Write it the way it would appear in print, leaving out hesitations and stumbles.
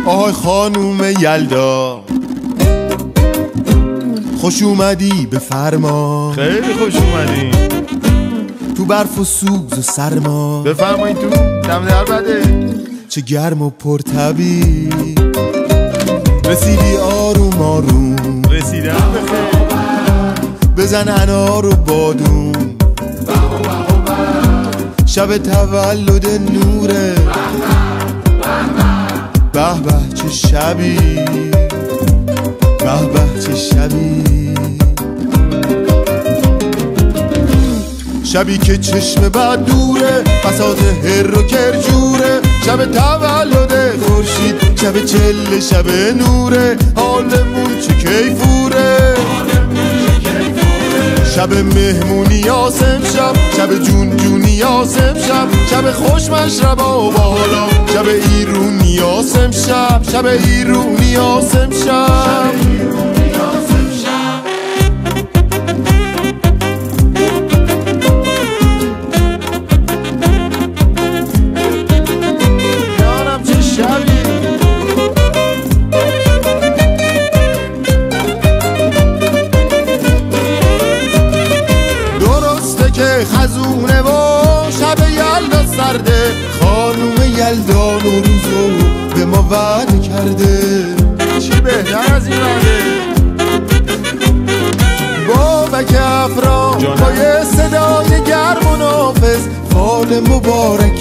آهای خانوم یلدا، خوش اومدی به فرما. خیلی خوش اومدی تو برف و سوز و سرما. بفرمایید تو، دم در بده. چه گرم و پرطبی، رسیدی آروم آروم. رسیدم بخیر. بزن انار و بادون، شب تولد نوره. به به چه شبی، به به چه شبی. شبی که چشم بد دوره، بساط هر و کرجوره. شب تولد خورشید، شب چله، شب نوره. حالمون چه کیفوره، شب مهمونی آسم شب، شب جون جونی آسم شب. شب خوش مشربا و بالا، شب ایرونی آسم شب. شب ایرونی آسم شب. یارم چه شبی. که خزونه و شب یلدا سرده. خانوم یلدا نوروزو به ما وعده کرده. چی بهتر از این وعده؟ بابک افرا با یه صدای گرم و نافذ فال مبارک